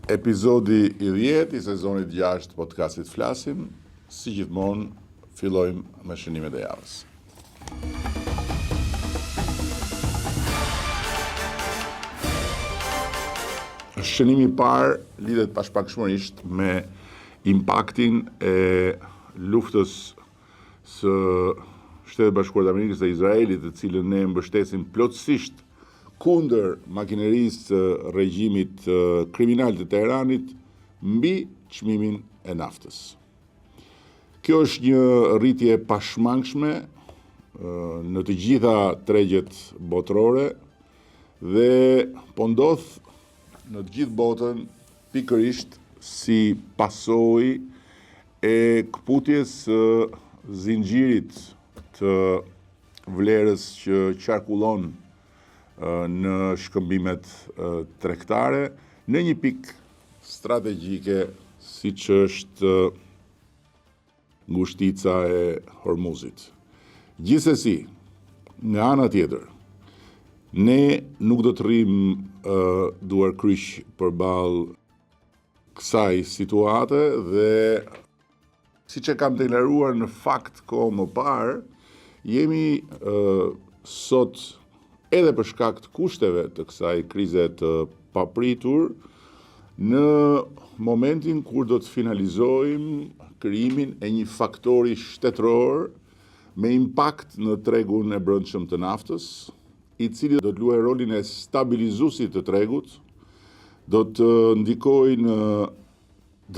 Epizodi i 10 i sezonit 6 të podcastit Flasim, si gjithmonë fillojmë me shënimet e javës. Shënimi i parë lidhet pashpakshmërisht me impaktin e luftës së Shtetet Bashkuara të Amerikës dhe Izraelit, të cilën ne mbështesim plotësisht kundër makinerisë të regjimit kriminal të Teheranit mbi çmimin e naftës. Kjo është një rritje pashmangshme në të gjitha tregjet botërore dhe po ndodh në të gjithë botën pikërisht si pasojë e kputjes së zinxhirit të vlerës që qarkullon në shkëmbimet tregtare në një pikë strategjike siç është ngushtica e Hormuzit. Gjithsesi, nga ana tjetër, ne nuk do të rrim duar kryq përballë kësaj situate dhe siç e kam deklaruar në fakt kohë më parë, jemi sot edhe për shkak të kushteve të kësaj krize të papritur në momentin kur do të finalizojmë krijimin e një faktori shtetëror me impakt në tregun e brendshëm të naftës, i cili do të luajë rolin e stabilizuesit të tregut, do të ndikojë në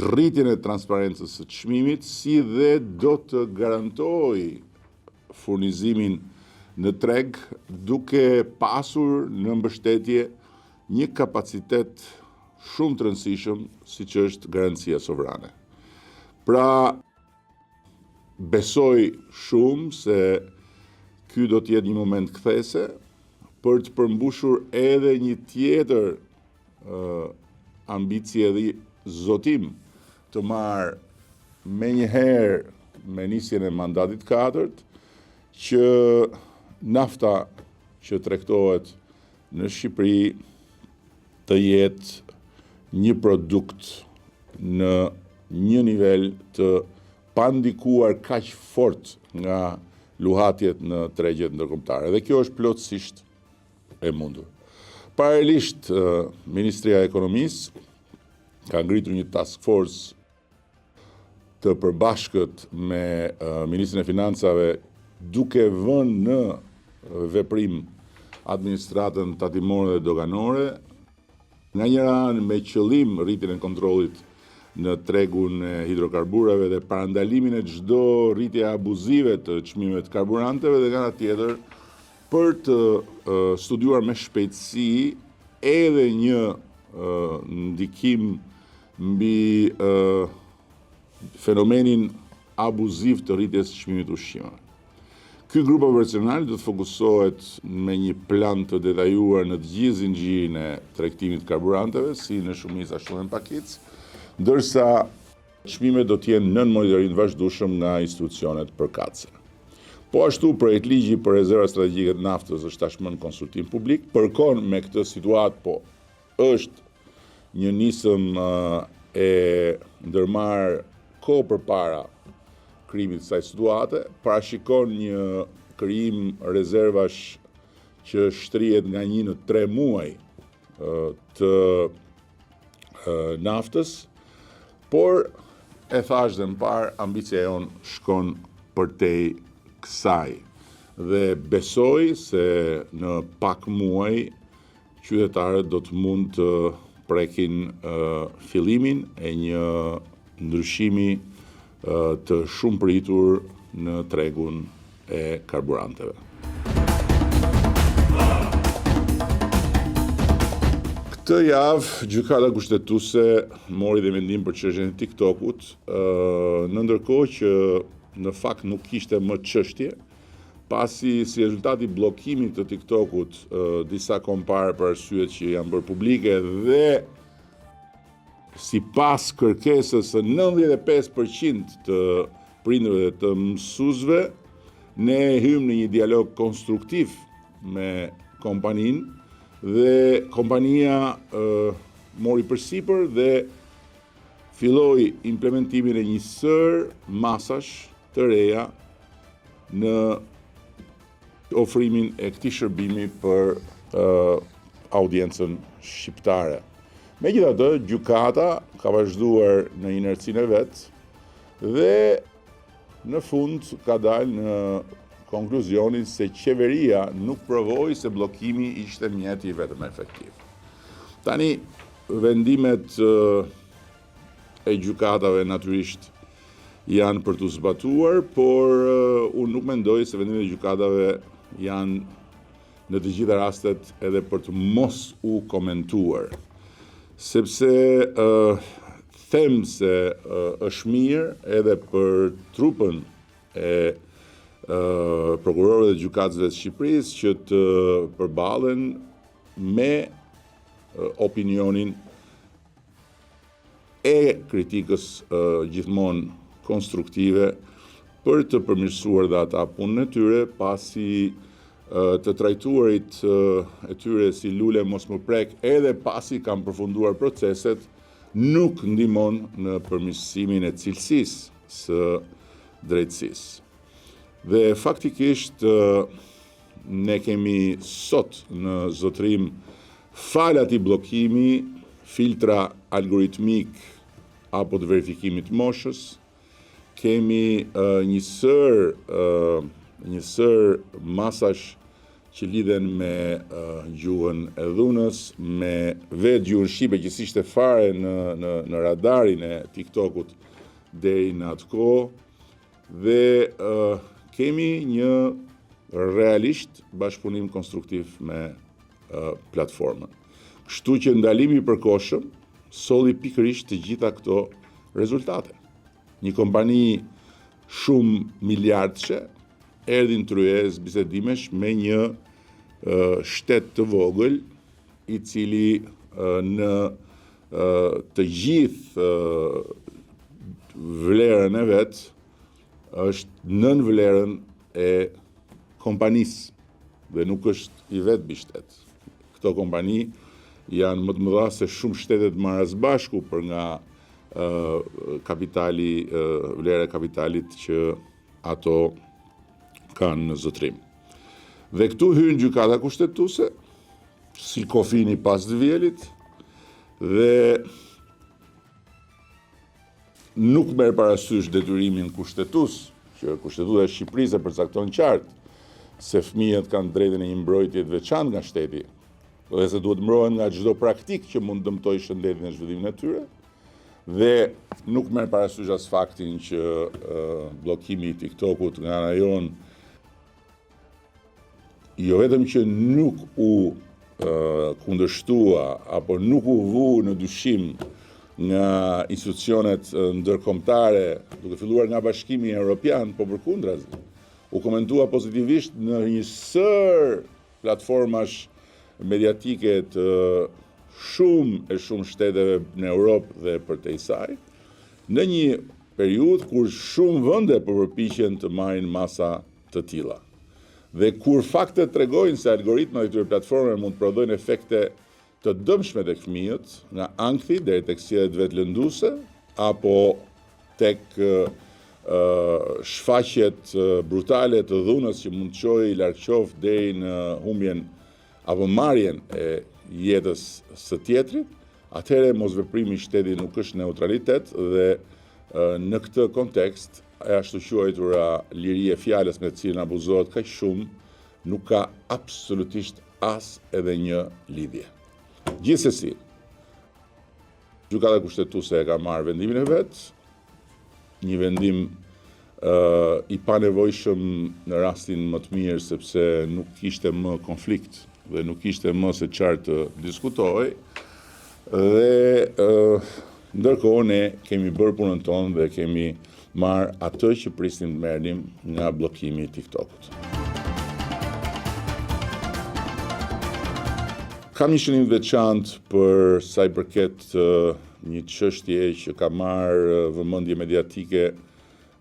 rritjen e transparencës së çmimit, si dhe do të garantojë furnizimin në treg duke pasur në mbështetje një kapacitet shumë të rëndësishëm siç është garancia sovrane. Pra, besoj shumë se ky do të jetë një moment kthese për të përmbushur edhe një tjetër ambicie dhe zotim të marrë menjëherë me nisjen e mandatit 4 që nafta që tregtohet në Shqipëri të jetë një produkt në një nivel të pandikuar kaq fort nga luhatjet në tregjet ndërkombëtare. Dhe kjo është plotësisht e mundur. Paralelisht, Ministria e Ekonomisë ka ngritur një task force të përbashkët me Ministrin e Financave duke vënë në veprim administratën tatimore dhe doganore, nga njëra anë me qëllim rritjen e kontrollit në tregun e hidrokarburave dhe parandalimin e çdo rritje abuzive të çmimeve të karburanteve, dhe nga ana tjetër për të studiuar me shpejtësi edhe një ndikim mbi fenomenin abuziv të rritjes së çmimit të ushqimeve. Ky grup operacional do të fokusohet me një plan të detajuar në të gjithë zinxhirin e tregtimit të karburanteve, si në shumicë ashtu edhe në pakicë, ndërsa çmimet do të jenë nën monitorim të vazhdueshëm nga institucionet përkatëse. Po ashtu, projekt ligji për rezervat strategjike të naftës është tashmë në konsultim publik. Përkon me këtë situatë, po është një nisëm e ndërmarrë kohë përpara krijimit të kësaj situate, parashikon një krijim rezervash që shtrihet nga 1 në 3 muaj të naftës, por e thash dhe më parë, ambicia jonë shkon përtej kësaj dhe besoj se në pak muaj qytetarët do të mund të prekin fillimin e një ndryshimi të shumë pritur në tregun e karburanteve. Këtë javë, gjykata kushtetuese mori dhe mendim për çështjen e TikTokut, në ndërkohë që në fakt nuk kishte më çështje, pasi si rezultati i bllokimit të TikTokut disa kompare për arsyet që janë bërë publike dhe sipas kërkesës së 95% të prindërve dhe të mësuesve, ne hym në një dialog konstruktiv me kompaninë dhe kompania mori përsipër dhe filloi implementimin e një sër masash të reja në ofrimin e këtij shërbimi për audiencën shqiptare. Megjithatë, gjykata ka vazhduar në inercinë e vet dhe në fund ka dalë në konkluzionin se qeveria nuk provoi se bllokimi ishte mjeti vetëm efektiv. Tani, vendimet e gjykatave natyrisht janë për të zbatuar, por unë nuk mendoj se vendimet e gjykatave janë në të gjitha rastet edhe për të mos u komentuar. Sepse them se është mirë edhe për trupën e prokurorëve dhe gjykatësve të Shqipërisë që të përballen me opinionin e kritikës gjithmonë konstruktive për të përmirësuar dhe ata punën e tyre, pasi të trajtuarit e tyre si lule mos më prek edhe pasi kanë përfunduar proceset, nuk ndihmon në përmirësimin e cilësisë së drejtësisë. Dhe faktikisht ne kemi sot në zotrim fal atij bllokimi, filtra algoritmik apo të verifikimit moshës, kemi një sër masash që lidhen me gjuhën e dhunës, me vetë gjuhën shqipe që ishte fare në radarin e TikTokut deri në atë kohë, dhe kemi një realisht bashkëpunim konstruktiv me platformën. Kështu që ndalimi i përkohshëm solli pikërisht të gjitha këto rezultate. Një kompani shumë miliardëshe erdhi në tryezë bisedimesh me një shtet të vogël, i cili në të gjithë vlerën e vet është nën vlerën e kompanisë dhe nuk është i vetë bishtet. Këto kompani janë më të mëdha se shumë shtetet marrësbashku për nga kapitali, vlera e kapitalit që ato kanë në zotrim. Dhe këtu hyn gjykata kushtetuese, si kofini pas të vjelit, dhe nuk merr parasysh detyrimin kushtetues, që Kushtetuesa e Shqipërisë e përcakton qartë se fëmijët kanë drejtën e një mbrojtje të veçantë nga shteti, dhe se duhet mbrohen nga çdo praktikë që mund dëmtojë shëndetin e zhvillimin e tyre, dhe nuk merr parasysh as faktin që bllokimi i TikTokut nga ana jon jo vetëm që nuk u kundërshtua apo nuk u vu në dyshim nga institucionet ndërkombëtare, duke filluar nga Bashkimi Evropian, po përkundrazi, u komentua pozitivisht në një sër platformash mediatike të shumë shteteve në Europë dhe përtej saj, në një periudhë kur shumë vende përpiqen të marrin masa të tilla. Dhe kur faktet tregojnë se algoritmat e këtyre platformave mund të prodhojnë efekte të dëmshme tek fëmijët, nga ankthi deri tek sjelljet vetëlënduese, apo tek shfaqjet brutale të dhunës që mund të çojë larg qoftë deri në humbjen apo marrjen e jetës së tjetrit, atëherë mosveprimi i shtetit nuk është neutralitet dhe në këtë kontekst e ashtu quajtura liri e fjalës me të cilën abuzohet kaq shumë nuk ka absolutisht as edhe një lidhje. Gjithsesi, gjykata kushtetuese e ka marrë vendimin e vet, një vendim i panevojshëm në rastin më të mirë sepse nuk kishte më konflikt dhe nuk ishte më se çfarë të diskutohej, dhe ndërkohë ne kemi bërë punën tonë dhe kemi marrë atë që prisnim të merrnim nga bllokimi i TikTokut. Kam një shënim veçantë për sa i përket një çështje që ka marrë vëmendje mediatike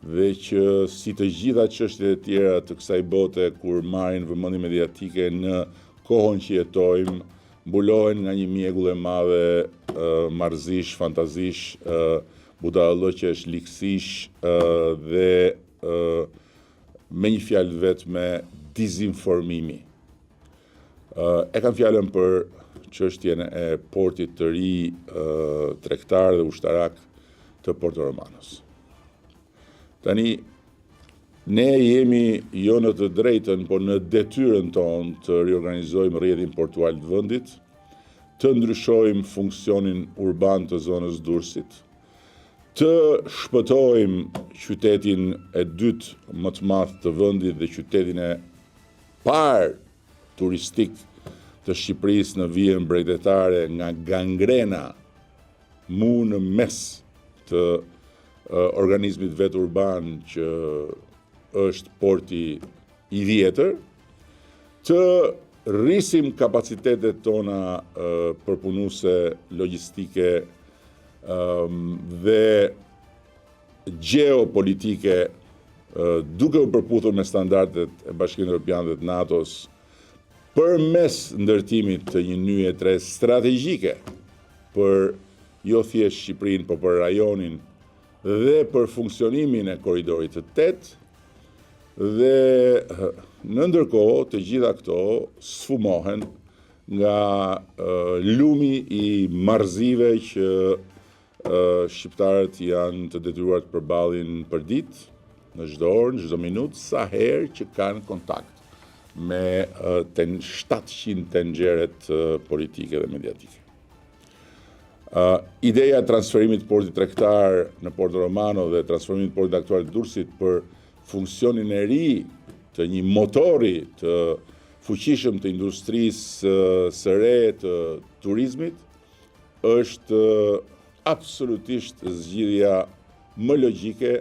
dhe që si të gjitha çështjet e tjera të kësaj bote kur marrin vëmendje mediatike në kohën që jetojmë, mbulohen nga një mjegull e madhe marrëzish, fantazish, budallëqesh, liksish dhe me një fjalë vetme dizinformimi. E kam fjalën për çështjen e portit të ri tregtar dhe ushtarak të Porto Romanos. Tani, ne jemi jo në të drejtën, por në detyrën tonë të riorganizojmë rrjetin portual të vendit, të ndryshojmë funksionin urban të zonës Durrësit, të shpëtojmë qytetin e dytë më të madh të vendit dhe qytetin e parë turistik të Shqipërisë në vijën bregdetare nga gangrena mu në mes të organizmit vet urban që është porti i vjetër, të rrisim kapacitetet tona përpunuese, logjistike dhe geopolitike, duke u përputhur me standardet e Bashkimit Evropian dhe të NATO-s, përmes ndërtimit të një nyje 3 strategjike për jo thjesht Shqipërinë, por për rajonin dhe për funksionimin e korridorit të 8, dhe në ndërkohë të gjitha këto sfumohen nga lumi i marrëzive që shqiptarët janë të detyruar të përballin për ditë, në çdo orë, në çdo minutë, sa herë që kanë kontakt me 700 tenxheret politike dhe mediatike. Ideja e transferimit të portit tregtar në Porto Romano dhe transferimit të portit aktual të Durrësit për funksionin e ri të një motori të fuqishëm të industrisë së re të turizmit është absolutisht zgjidhja më logjike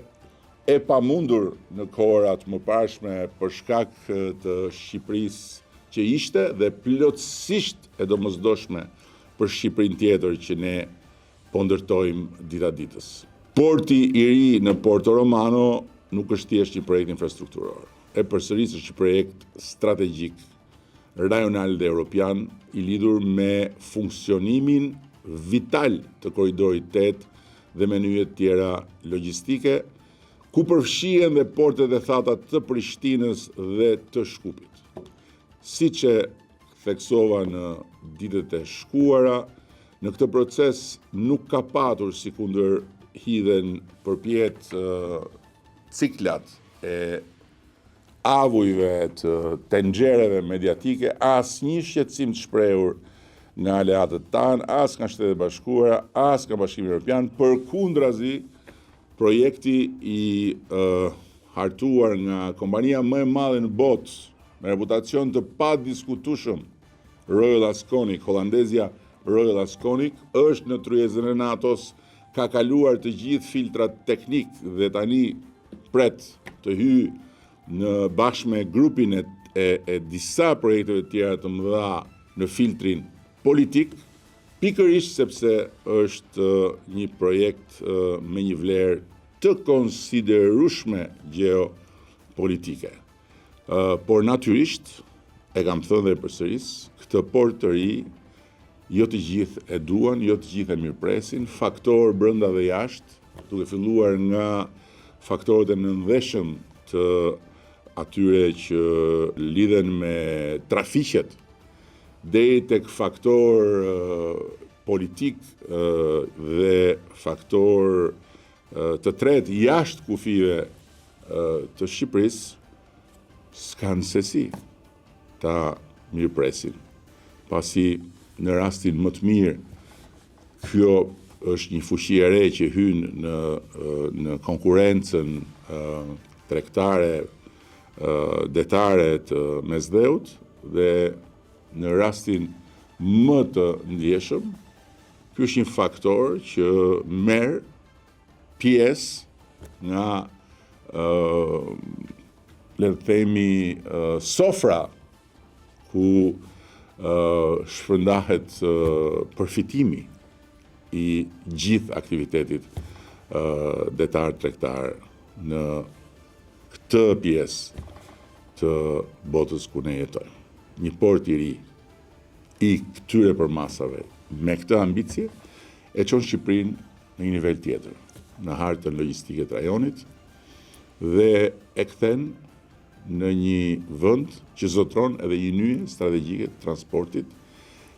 e pamundur në kohërat më parshme për shkak të Shqipërisë që ishte dhe plotësisht e domosdoshme për Shqipërinë tjetër që ne po ndërtojmë dita ditës. Porti i ri në Porto Romano nuk është thjesht një projekt infrastrukturor. E përsëris është një projekt strategjik, rajonal dhe europian, i lidhur me funksionimin vital të korridorit 8 dhe me nyjet tjera logjistike, ku përfshihen dhe portet e thata të Prishtinës dhe të Shkupit. Siç e theksova në ditët e shkuara, në këtë proces nuk ka patur sikundër hidhen përpjet ciklat e avujve të tenxhereve mediatike, asnjë shqetësim të shprehur nga aleatët tanë, as nga Shtetet e Bashkuara, as nga Bashkimi Evropian, përkundrazi projekti i hartuar nga kompania më e madhe në botë, me reputacion të padiskutueshëm, Royal Asconic, holandezja Royal Asconic, është në tryezën e NATO-s, ka kaluar të gjithë filtrat teknik dhe tani pret të hyjë në bashkë me grupin e disa projekteve tjera të mëdha në filtrin politik, pikërisht sepse është një projekt me një vlerë të konsiderueshme geopolitike. Por natyrisht, e kam thënë dhe përsëris, këtë port të ri, jo të gjithë e duan, jo të gjithë e mirëpresin, faktor brenda dhe jashtë, duke filluar nga faktorët e nëndveshëm të atyre që lidhen me trafiqet, deri tek faktor politik dhe faktor të tretë jashtë kufive të Shqipërisë, s'kanë sesi ta mirëpresin. Pasi në rastin më të mirë, kjo është një fuqi e re që hyn në konkurrencën tregtare detare të mesdheut dhe në rastin më të ndjeshëm, ky është një faktor që merr pjesë nga le të themi sofra ku shpërndahet përfitimi i gjithë aktivitetit detar tregtar në këtë pjesë të botës ku ne jetojmë. Një port i ri i këtyre përmasave me këtë ambicje e çon Shqipërinë në një nivel tjetër, në hartën logjistike të rajonit dhe e kthen në një vend që zotron edhe një nyje strategjike të transportit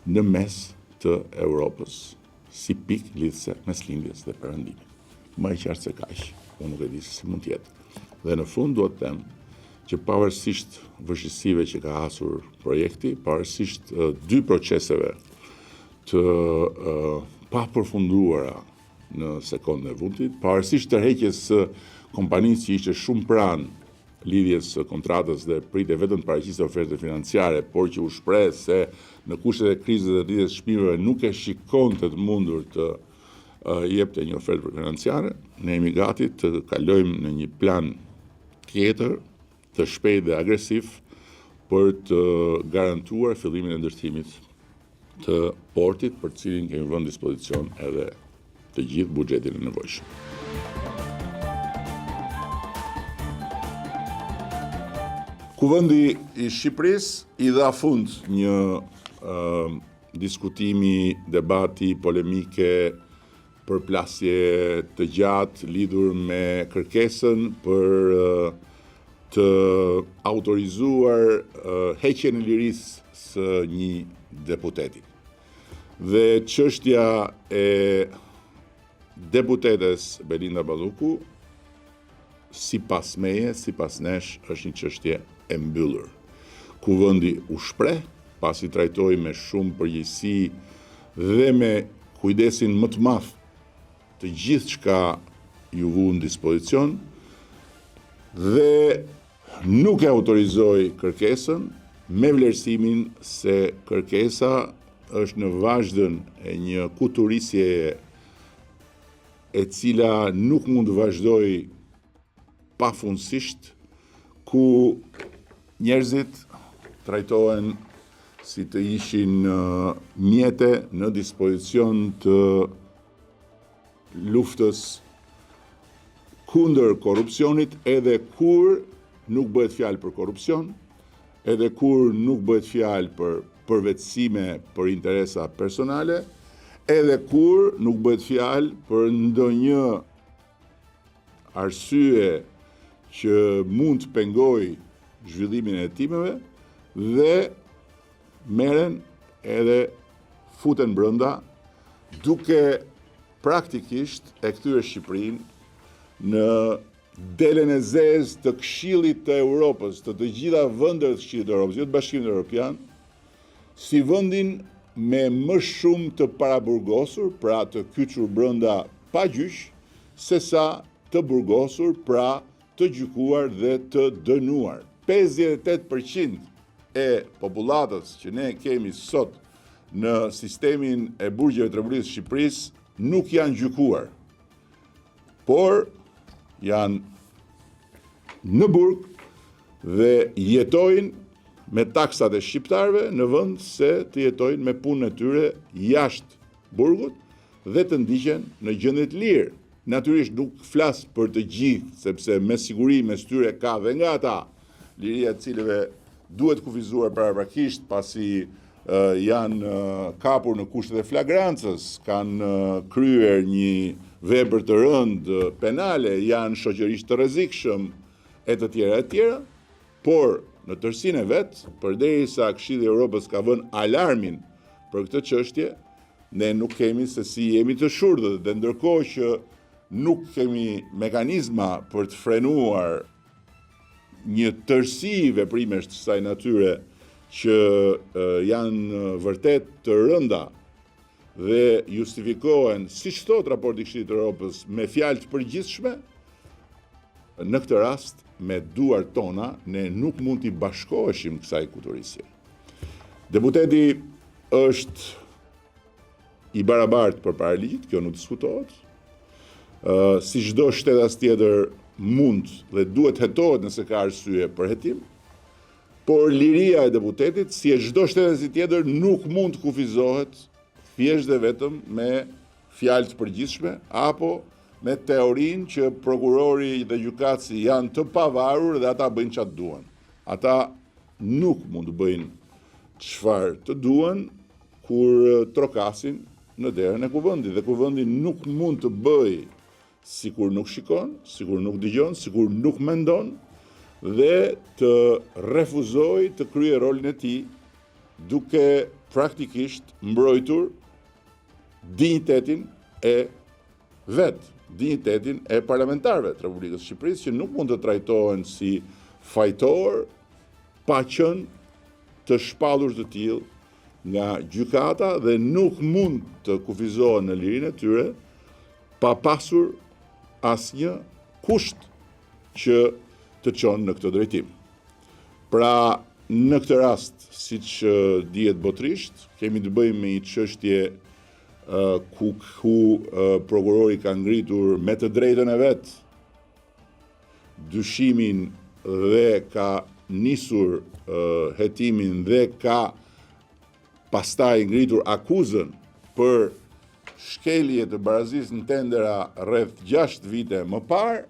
në mes të Europës, si pikë lidhëse mes lindjes dhe perëndimit. Më e qartë se kaq, unë nuk e di se si mund të jetë. Dhe në fund duhet të them që pavarësisht vështirësive që ka hasur projekti, pavarësisht dy proceseve të papërfunduara në sekondën e fundit, pavarësisht tërheqjes së kompanisë që ishte shumë pranë lidhjes së kontratës dhe prite vetëm të paraqisë oferte financiare, por që u shpreh se në kushtet e krizës dhe rritjes së çmimeve nuk e shikonte të mundur të jepte një ofertë financiare, ne jemi gati të kalojmë në një plan tjetër, të shpejtë dhe agresiv për të garantuar fillimin e ndërtimit të portit, për të cilin kemi vënë dispozicion edhe të gjithë buxhetin e nevojshëm. Kuvendi i Shqipërisë i dha fund një diskutimi, debati, polemike, përplasje të gjatë lidhur me kërkesën për të autorizuar heqjen e lirisë së një deputeti. Dhe çështja e deputetes Belinda Balluku, sipas meje, sipas nesh, është një çështje e mbyllur. Kuvendi u shpreh, pasi trajtoi me shumë përgjegjësi dhe me kujdesin më të madh të gjithë çka ju vu në dispozicion dhe nuk e autorizoi kërkesën me vlerësimin se kërkesa është në vazhdën e një kuturisje e cila nuk mund të vazhdoj pafundësisht, ku njerëzit trajtohen si të ishin mjete në dispozicion të luftës kundër korrupsionit, edhe kur nuk bëhet fjalë për korrupsion, edhe kur nuk bëhet fjalë për përvetësime për interesa personale, edhe kur nuk bëhet fjalë për ndonjë arsye që mund të pengojë zhvillimin e hetimeve dhe merren edhe futen brenda duke praktikisht e kthyer Shqipërinë në delen e zezë të Këshillit të Europës, të gjitha vendet të Këshillit të Europës, jo të Bashkimit Evropian, si vendin me më shumë të paraburgosur, pra të kyçur brenda pa gjyq, sesa të burgosur, pra të gjykuar dhe të dënuar. 58% e popullatës që ne kemi sot në sistemin e burgjeve të Republikës së Shqipërisë nuk janë gjykuar, por janë në burg dhe jetojnë me taksat e shqiptarëve në vend se të jetojnë me punën e tyre jashtë burgut dhe të ndiqen në gjendje të lirë. Natyrisht nuk flas për të gjithë, sepse me siguri mes tyre ka dhe nga ata liria të cilëve duhet kufizuar paraprakisht pasi janë kapur në kushtet e flagrancës, kanë kryer një vepër të rëndë penale, janë shoqërisht të rrezikshëm e të tjera, por në tërësinë e vet, përderisa Këshilli i Evropës ka vënë alarmin për këtë çështje, ne nuk kemi se si jemi të shurdhët, dhe ndërkohë që nuk kemi mekanizma për të frenuar një tërësi veprimesh të kësaj natyre që janë vërtet të rënda dhe justifikohen, siç thot raporti i Këshillit të Evropës, me fjalë të përgjithshme, në këtë rast, me duart tona, ne nuk mund t'i bashkoheshim kësaj kuturisje. Deputeti është i barabartë përpara ligjit, kjo nuk diskutohet. Si çdo shtetas tjetër mund dhe duhet hetohet nëse ka arsye për hetim, por liria e deputetit, si e çdo shtetasi tjetër, nuk mund të kufizohet thjesht dhe vetëm me fjalë të përgjithshme apo me teorinë që prokurori dhe gjykatësi janë të pavarur dhe ata bëjnë çfarë duan. Ata nuk mund të bëjnë çfarë të duan kur trokasin në derën e kuvendit dhe kuvendi nuk mund të bëj sikur nuk shikon, sikur nuk dëgjon, sikur nuk mendon dhe të refuzoj të kryejë rolin e tij duke praktikisht mbrojtur dinjitetin e vet, dinjitetin e parlamentarëve të Republikës së Shqipërisë që nuk mund të trajtohen si fajtor pa qenë të shpallur të tillë nga gjykata dhe nuk mund të kufizohen në lirinë e tyre pa pasur asnjë kusht që të çon në këtë drejtim. Pra, në këtë rast, siç dihet botërisht, kemi të bëjmë me një çështje ku prokurori ka ngritur me të drejtën e vet dyshimin dhe ka nisur hetimin dhe ka pastaj ngritur akuzën për shkelje të barazisë në tendera rreth 6 vite më parë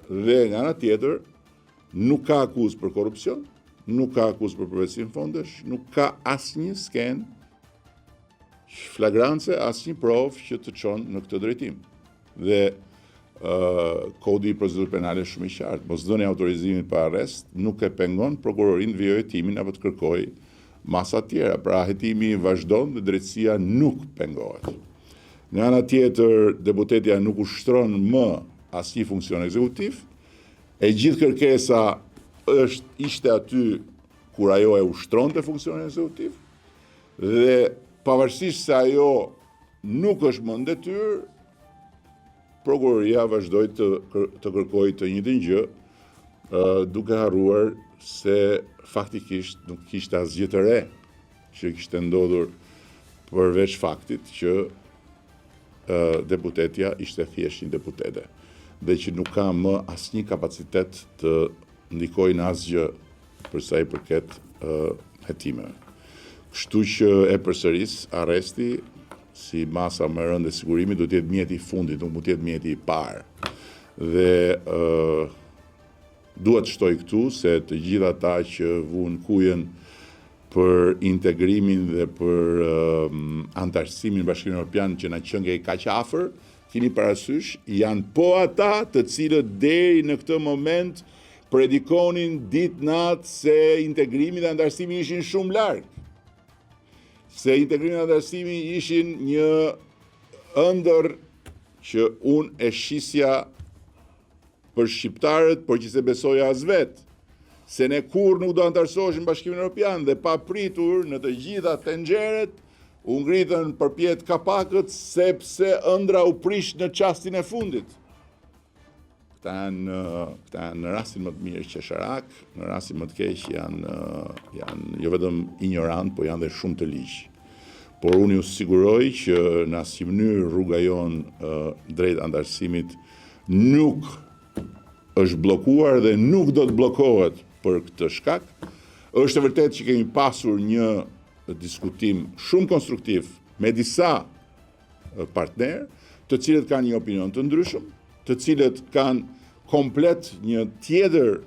dhe nga ana tjetër nuk ka akuzë për korrupsion, nuk ka akuzë për përvetësim fondesh, nuk ka asnjë skenë flagrance, asnjë provë që të çon në këtë drejtim. Dhe kodi i procedurës penale shumë i qartë, mosdhënia e autorizimit pa arrest nuk e pengon prokurorin të vijojë hetimin apo të kërkojë masa tjera. Pra hetimi vazhdon dhe drejtësia nuk pengohet. Nga ana tjetër, deputetja nuk ushtron më asnjë funksion ekzekutiv. E gjithë kërkesa ishte aty kur ajo e ushtronte funksionin ekzekutiv dhe pavarësisht se ajo nuk është më në detyrë, prokuroria vazhdoi të kërkojë të njëjtën gjë, duke harruar se faktikisht nuk kishte asgjë të re që kishte ndodhur përveç faktit që deputetja ishte thjesht një deputete dhe që nuk ka më asnjë kapacitet të ndikojë në asgjë për sa i përket hetimeve. Kështu që e përsëris, arresti si masa më e rëndë e sigurimit do të jetë mjeti i fundit, nuk mund të jetë mjeti i parë. Dhe duhet shtoj këtu se të gjitha ata që vuan kujen për integrimin dhe për antarësimin në Bashkimin Evropian që na qëngej kaq afër, keni parasysh, janë po ata të cilët deri në këtë moment predikonin ditë-natë se integrimi dhe antarësimi ishin shumë larg. Se integrimi dhe antarësimi ishin një ëndër që unë e shisja për shqiptarët, por që se besoja as vetë, se ne kur nuk do antarësoheshim në Bashkimin Evropian dhe pa pritur në të gjitha tenxheret, u ngritën përpjet kapakët sepse ëndra u prish në çastin e fundit. Këta janë në rastin më të mirë qesharak, në rastin më të keq janë jo vetëm ignorant, po janë dhe shumë të ligjë. Por unë ju siguroj që në asnjë mënyrë rruga jonë drejt antarësimit nuk është bllokuar dhe nuk do të bllokohet për këtë shkak. Është e vërtetë që kemi pasur një diskutim shumë konstruktiv me disa partnerë, të cilët kanë një opinion të ndryshëm, të cilët kanë komplet një tjetër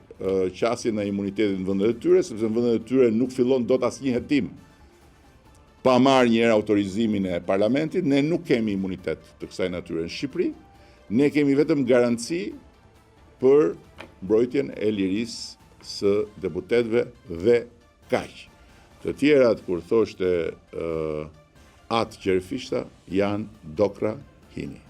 qasje në imunitetin në vendet e tyre, sepse në vendet e tyre nuk fillon dot asnjë hetim pa marrë një herë autorizimin e parlamentit. Ne nuk kemi imunitet të kësaj natyre në Shqipëri, ne kemi vetëm garanci për mbrojtjen e lirisë së deputetëve dhe kaq. Të tjerat, kur thoshte atë Gjerfishta, janë dokra hini.